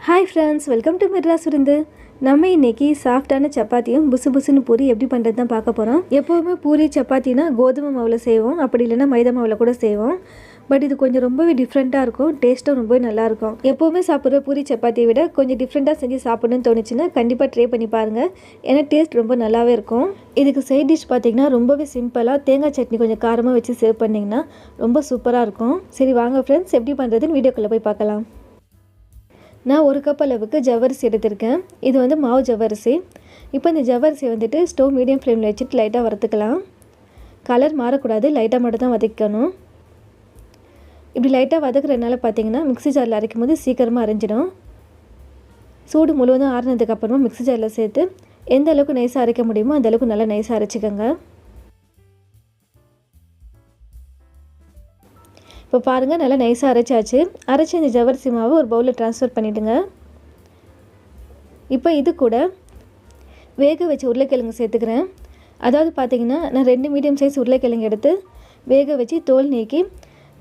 Hi friends, welcome to Madras விருந்து. நம்ம இன்றைக்கி சாஃப்டான சப்பாத்தியும் புசு புசுன்னு பூரி எப்படி பண்ணுறது தான் பார்க்க போகிறோம். எப்போவுமே பூரி சப்பாத்தினா கோதுமை மாவில் செய்வோம், அப்படி இல்லைன்னா மைதா மாவில் கூட செய்வோம். பட் இது கொஞ்சம் ரொம்பவே டிஃப்ரெண்ட்டாக இருக்கும், டேஸ்ட்டும் ரொம்பவே நல்லாயிருக்கும். எப்போவுமே சாப்பிட்ற பூரி சப்பாத்தியை விட கொஞ்சம் டிஃப்ரெண்ட்டாக செஞ்சு சாப்பிடணும்னு தோணுச்சுன்னா கண்டிப்பாக ட்ரை பண்ணி பாருங்கள். ஏன்னா டேஸ்ட் ரொம்ப நல்லாவே இருக்கும். இதுக்கு சைட் டிஷ் பார்த்திங்கன்னா ரொம்பவே சிம்பிளாக தேங்காய் சட்னி கொஞ்சம் காரமாக வச்சு சர்வ் பண்ணிங்கன்னா ரொம்ப சூப்பராக இருக்கும். சரி வாங்க ஃப்ரெண்ட்ஸ், எப்படி பண்ணுறதுன்னு வீடியோக்குள்ளே போய் பார்க்கலாம். நான் 1 கப் அளவுக்கு ஜவ்வரிசி எடுத்திருக்கேன். இது வந்து மாவு ஜவ்வரிசி. இப்போ இந்த ஜவ்வரிசி வந்துட்டு ஸ்டவ் மீடியம் ஃப்ளேமில் வச்சுட்டு லைட்டாக வறுத்துக்கலாம். கலர் மாறக்கூடாது, லைட்டாக மட்டும் தான் வதக்கணும். இப்படி லைட்டாக வதக்குறதுனால பார்த்திங்கன்னா மிக்ஸி ஜாரில் அரைக்கும் போது சீக்கிரமாக அரைஞ்சிடும். சூடு முழுவதும் ஆறுனதுக்கப்புறமா மிக்ஸி ஜாரில் சேர்த்து எந்த அளவுக்கு நைஸாக அரைக்க முடியுமோ அந்தளவுக்கு நல்லா நைஸாக அரைச்சிக்கோங்க. இப்போ பாருங்கள், நல்லா நைஸாக அரைச்சாச்சு. அரைச்சி இந்த ஜவ்வரிசி மாவு ஒரு பவுலில் ட்ரான்ஸ்ஃபர் பண்ணிவிடுங்க. இப்போ இது கூட வேக வச்சு உருளைக்கிழங்கு சேர்த்துக்கிறேன். அதாவது பார்த்திங்கன்னா நான் 2 மீடியம் சைஸ் உருளைக்கிழங்கு எடுத்து வேக வச்சு தோல் நீக்கி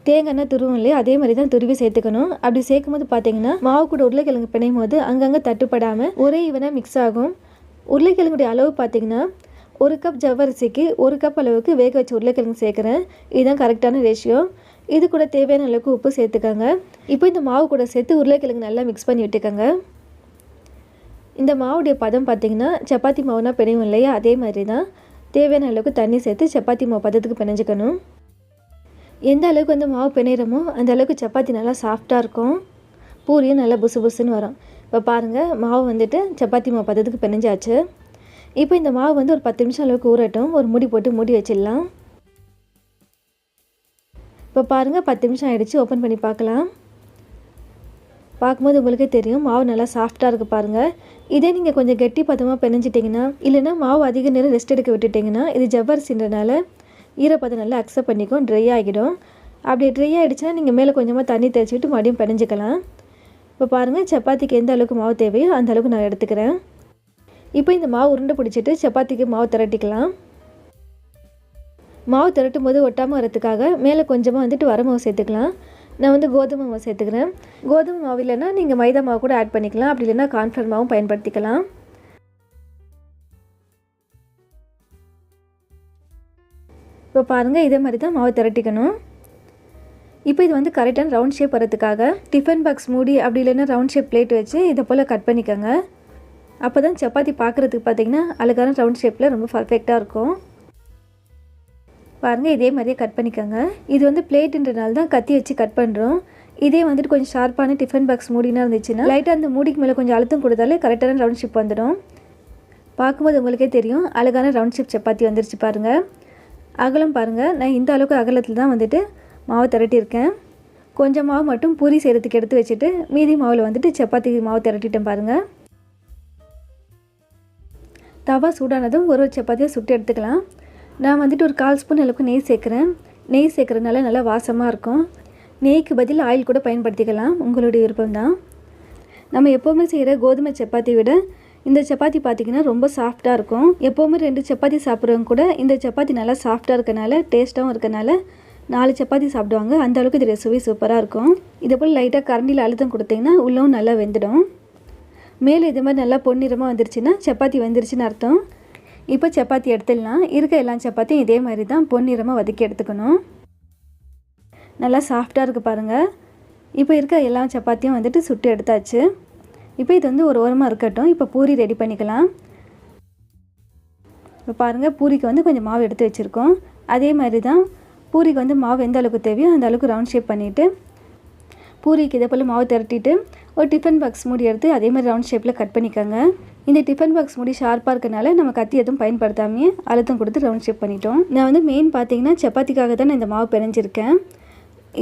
தேங்காய் துருவும் இல்லையா, அதே மாதிரி தான் துருவி சேர்த்துக்கணும். அப்படி சேர்க்கும் போது பார்த்திங்கன்னா மாவு கூட உருளைக்கிழங்கு பிணையும் போது அங்கங்கே தட்டுப்படாமல் ஒரே ஈவனாக மிக்ஸ் ஆகும். உருளைக்கிழங்குடைய அளவு பார்த்திங்கன்னா 1 கப் ஜவ்வரிசிக்கு 1 கப் அளவுக்கு வேக வச்சு உருளைக்கிழங்கு சேர்க்குறேன். இதுதான் கரெக்டான ரேஷியோ. இது கூட தேவையான அளவுக்கு உப்பு சேர்த்துக்கோங்க. இப்போ இந்த மாவு கூட சேர்த்து உருளைக்கிழங்கு நல்லா மிக்ஸ் பண்ணி விட்டுக்கோங்க. இந்த மாவுடைய பதம் பார்த்திங்கன்னா சப்பாத்தி மாவுனா பிணையும் இல்லையா, அதே மாதிரி தான் தேவையான அளவுக்கு தண்ணி சேர்த்து சப்பாத்தி மாவு பதத்துக்கு பிணைஞ்சிக்கணும். எந்த அளவுக்கு வந்து மாவு பிணையிறமோ அந்த அளவுக்கு சப்பாத்தி நல்லா சாஃப்டாக இருக்கும், பூரியும் நல்லா புசு புசுன்னு வரும். இப்போ பாருங்கள், மாவு வந்துட்டு சப்பாத்தி மாவு பதத்துக்கு பிணைஞ்சாச்சு. இப்போ இந்த மாவு வந்து ஒரு 10 நிமிஷம் அளவுக்கு ஊறட்டும். ஒரு மூடி போட்டு மூடி வச்சிடலாம். இப்போ பாருங்கள், 10 நிமிஷம் ஆகிடுச்சு. ஓப்பன் பண்ணி பார்க்கலாம். பார்க்கும்போது உங்களுக்கே தெரியும் மாவு நல்லா சாஃப்டாக இருக்குது பாருங்கள். இதே நீங்கள் கொஞ்சம் கெட்டி பதமாக பிணைஞ்சிட்டிங்கன்னா, இல்லைனா மாவு அதிக நேரம் ரெஸ்ட் எடுக்க விட்டுட்டிங்கன்னா இது ஜவ்வரிசின்றனால ஈரப்பதம் நல்லா அக்செப்ட் பண்ணிக்கும், ட்ரை ஆகிடும். அப்படி ட்ரை ஆகிடுச்சுன்னா நீங்கள் மேலே கொஞ்சமாக தண்ணி தெளிச்சிட்டு மறுபடியும் பிணைஞ்சிக்கலாம். இப்போ பாருங்கள், சப்பாத்திக்கு எந்த அளவுக்கு மாவு தேவையோ அந்த அளவுக்கு நான் எடுத்துக்கிறேன். இப்போ இந்த மாவு உருண்டை பிடிச்சிட்டு சப்பாத்திக்கு மாவு திரட்டிக்கலாம். மாவு திரட்டும் போது ஒட்டாமல் வரத்துக்காக மேலே கொஞ்சமாக வந்துட்டு வர மாவு சேர்த்துக்கலாம். நான் வந்து கோதுமை மாவு சேர்த்துக்கிறேன். கோதுமை மாவு இல்லைன்னா நீங்கள் மைதா மாவு கூட ஆட் பண்ணிக்கலாம், அப்படி இல்லைன்னா கார்ன்ஃப்ளவர் மாவும் பயன்படுத்திக்கலாம். இப்போ பாருங்கள், இதே மாதிரி தான் மாவு திரட்டிக்கணும். இப்போ இது வந்து கரெக்டான ரவுண்ட் ஷேப் வரதுக்காக டிஃபன் பாக்ஸ் மூடி அப்படி இல்லைன்னா ரவுண்ட் ஷேப் பிளேட் வச்சு இதை போல் கட் பண்ணிக்கோங்க. அப்போ தான் சப்பாத்தி பார்க்குறதுக்கு பார்த்திங்கன்னா அழகான ரவுண்ட் ஷேப்பில் ரொம்ப பர்ஃபெக்டாக இருக்கும். பாருங்கள், இதே மாதிரியே கட் பண்ணிக்கோங்க. இது வந்து பிளேட்டுன்றனால தான் கத்தி வச்சு கட் பண்ணுறோம். இதே வந்துட்டு கொஞ்சம் ஷார்ப்பான டிஃபன் பாக்ஸ் மூடினா இருந்துச்சுன்னா லைட்டாக அந்த மூடிக்கு மேலே கொஞ்சம் அழுத்தம் கொடுத்தாலே கரெக்டான ரவுண்ட் ஷேப் வந்துடும். பார்க்கும்போது உங்களுக்கே தெரியும் அழகான ரவுண்ட் ஷேப் சப்பாத்தி வந்துருச்சு பாருங்கள். அகலம் பாருங்கள், நான் இந்த அளவுக்கு அகலத்தில் தான் வந்துட்டு மாவு திரட்டியிருக்கேன். கொஞ்சம் மாவு மட்டும் பூரி செய்கிறதுக்கு எடுத்து வச்சுட்டு மீதி மாவில் வந்துட்டு சப்பாத்திக்கு மாவு திரட்டிட்டேன் பாருங்கள். தவா சூடானதும் ஒரு சப்பாத்தியை சுட்டு எடுத்துக்கலாம். நான் வந்துட்டு ஒரு 1/4 ஸ்பூன் அளவுக்கு நெய் சேர்க்குறேன். நெய் சேர்க்குறதுனால நல்லா வாசமாக இருக்கும். நெய்க்கு பதில் ஆயில் கூட பயன்படுத்திக்கலாம், உங்களுடைய விருப்பம் தான். நம்ம எப்போவுமே செய்கிற கோதுமை சப்பாத்தி விட இந்த சப்பாத்தி பார்த்திங்கன்னா ரொம்ப சாஃப்டாக இருக்கும். எப்போவுமே 2 சப்பாத்தி சாப்பிட்றவங்க கூட இந்த சப்பாத்தி நல்லா சாஃப்டாக இருக்கனால டேஸ்ட்டாகவும் இருக்கனால 4 சப்பாத்தி சாப்பிடுவாங்க. அந்த அளவுக்கு இது ரெசிபி சூப்பராக இருக்கும். இதே போல் லைட்டாக கரண்டியில் அழுத்தம் கொடுத்திங்கன்னா உள்ளவும் நல்லா வெந்துடும். மேலே இது மாதிரி நல்லா பொன்னிறமாக வந்துருச்சுன்னா சப்பாத்தி வெந்துருச்சுன்னு அர்த்தம். இப்போ சப்பாத்தி எடுத்துடலாம். இருக்க எல்லா சப்பாத்தியும் இதே மாதிரி தான் பொன்னிறமாக வதக்கி எடுத்துக்கணும். நல்லா சாஃப்டாக இருக்குது பாருங்கள். இப்போ இருக்க எல்லா சப்பாத்தியும் வந்துட்டு சுட்டு எடுத்தாச்சு. இப்போ இது வந்து ஒரு ஓரமாக இருக்கட்டும். இப்போ பூரி ரெடி பண்ணிக்கலாம். இப்போ பாருங்கள், பூரிக்கு வந்து கொஞ்சம் மாவு எடுத்து வச்சுருக்கோம். அதே மாதிரி தான் பூரிக்கு வந்து மாவு எந்த அளவுக்கு தேவையோ அந்த அளவுக்கு ரவுண்ட் ஷேப் பண்ணிவிட்டு பூரிக்கு இதே போல் மாவு திரட்டிட்டு ஒரு டிஃபன் பாக்ஸ் மூடி எடுத்து அதே மாதிரி ரவுண்ட் ஷேப்பில் கட் பண்ணிக்கோங்க. இந்த டிஃபன் பாக்ஸ் மூடி ஷார்ப்பாக இருக்கனால நம்ம கத்தி எதுவும் பயன்படுத்தாமையே அழுத்தம் கொடுத்து ரவுண்ட் ஷேப் பண்ணிட்டோம். நான் வந்து மெயின் பார்த்திங்கன்னா சப்பாத்திக்காக தான் நான் இந்த மாவு பிணைஞ்சிருக்கேன்.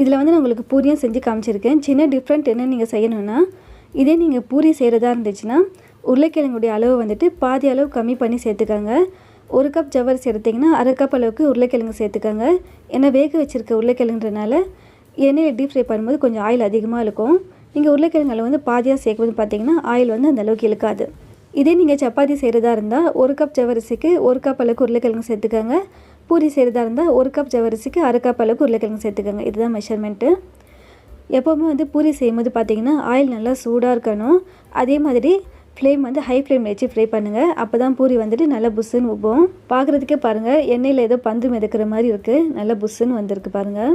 இதில் வந்து நான் உங்களுக்கு பூரியும் செஞ்சு காமிச்சிருக்கேன். சின்ன டிஃப்ரெண்ட் என்ன நீங்கள் செய்யணுன்னா, இதே நீங்கள் பூரி செய்கிறதா இருந்துச்சுன்னா உருளைக்கிழங்குடைய அளவு வந்துட்டு பாதி அளவு கம்மி பண்ணி சேர்த்துக்கோங்க. 1 கப் ஜவ்வரிசி எடுத்திங்கன்னா 1/2 கப் அளவுக்கு உருளைக்கிழங்கு சேர்த்துக்கோங்க. ஏன்னா வேக வச்சுருக்க உருளைக்கிழங்குன்றனால எண்ணெயில் டீப் ஃப்ரை பண்ணும்போது கொஞ்சம் ஆயில் அதிகமாக இருக்கும். நீங்கள் உருளைக்கிழங்கு அளவு வந்து பாதியாக சேர்க்கும்போது பார்த்திங்கன்னா ஆயில் வந்து அந்த அளவுக்கு இழுக்காது. இதே நீங்கள் சப்பாத்தி செய்கிறதா இருந்தால் 1 கப் ஜவ்வரிசிக்கு 1 கப் அளவுக்கு உருளைக்கிழங்கு சேர்த்துக்கோங்க. பூரி செய்கிறதா இருந்தால் 1 கப் ஜவ்வரிசிக்கு 1/2 கப் அளவுக்கு உருளைக்கிழங்கு சேர்த்துக்கோங்க. இதுதான் மெஷர்மெண்ட்டு. எப்போவுமே வந்து பூரி செய்யும்போது பார்த்திங்கன்னா ஆயில் நல்லா சூடாக இருக்கணும். அதே மாதிரி ஃப்ளேம் வந்து ஹை ஃப்ளேமில் வச்சு ஃப்ரை பண்ணுங்கள். அப்போ தான் பூரி வந்துட்டு நல்லா புஸ்ஸுன்னு உப்போம். பார்க்குறதுக்கே பாருங்கள் எண்ணெயில் ஏதோ பந்து மிதக்கிற மாதிரி இருக்குது. நல்லா புஸ்ஸுன்னு வந்திருக்கு பாருங்கள்.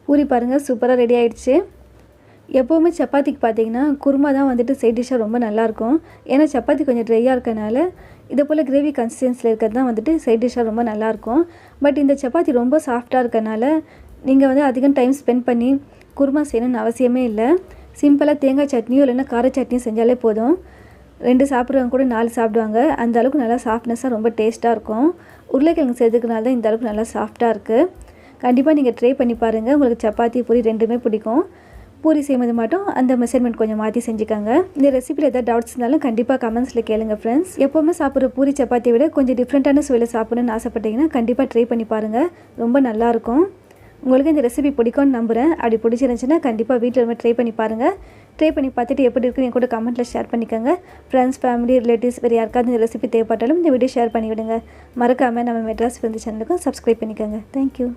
பூரி பாருங்கள் சூப்பராக ரெடி ஆகிடுச்சு. எப்போவுமே சப்பாத்திக்கு பார்த்திங்கன்னா குருமா தான் வந்துட்டு சைட் டிஷ்ஷாக ரொம்ப நல்லாயிருக்கும். ஏன்னா சப்பாத்தி கொஞ்சம் ட்ரையாக இருக்கனால இதை போல் கிரேவி கன்சிஸ்டன்சியில் இருக்கிறது தான் வந்துட்டு சைட் டிஷ்ஷாக ரொம்ப நல்லாயிருக்கும். பட் இந்த சப்பாத்தி ரொம்ப சாஃப்டாக இருக்கனால நீங்கள் வந்து அதிகம் டைம் ஸ்பெண்ட் பண்ணி குருமா செய்யணும்னு அவசியமே இல்லை. சிம்பிளாக தேங்காய் சட்னியோ இல்லைன்னா கார சட்னியோ செஞ்சாலே போதும். 2 சாப்பிட்றவங்க கூட 4 சாப்பிடுவாங்க. அந்த அளவுக்கு நல்லா சாஃப்ட்னஸாக ரொம்ப டேஸ்ட்டாக இருக்கும். உருளைக்கிழங்கு சேர்த்துக்கிறனால தான் இந்த அளவுக்கு நல்லா சாஃப்டாக இருக்குது. கண்டிப்பாக நீங்கள் ட்ரை பண்ணி பாருங்கள். உங்களுக்கு சப்பாத்தி பூரி ரெண்டுமே பிடிக்கும். பூரி செய்வது மட்டும் அந்த மெஷர்மெண்ட் கொஞ்சம் மாற்றி செஞ்சுக்கோங்க. இந்த ரெசிபியில் ஏதாவது டவுட்ஸ் இருந்தாலும் கண்டிப்பாக கமெண்ட்ஸில் கேளுங்க ஃப்ரெண்ட்ஸ். எப்போவுமே சாப்பிட்ற பூரி சப்பாத்தியை விட கொஞ்சம் டிஃப்ரெண்ட்டான சுவையில் சாப்பிடணும்னு ஆசைப்பட்டீங்கன்னா கண்டிப்பாக ட்ரை பண்ணி பாருங்கள். ரொம்ப நல்லாயிருக்கும். உங்களுக்கு இந்த ரெசிபி பிடிக்கும்னு நம்புகிறேன். அப்படி பிடிச்சிருந்துச்சுன்னா கண்டிப்பாக வீட்டில் ரொம்ப ட்ரை பண்ணி பாருங்கள். ட்ரை பண்ணி பார்த்துட்டு எப்படி இருக்குன்னு என் கூட கமெண்ட்டில் ஷேர் பண்ணிக்கோங்க. ஃப்ரெண்ட்ஸ், ஃபேமிலி, ரிலேட்டிவ்ஸ் வேறு யாருக்காவது இந்த ரெசிபி தேவைப்பட்டாலும் இந்த வீடியோ ஷேர் பண்ணிவிடுங்க. மறக்காமல் நம்ம மெட்ராஸ் ஃப்ரெண்ட்ஸ் சேனலுக்கும் சப்ஸ்கிரைப் பண்ணிக்கோங்க. தேங்க்யூ.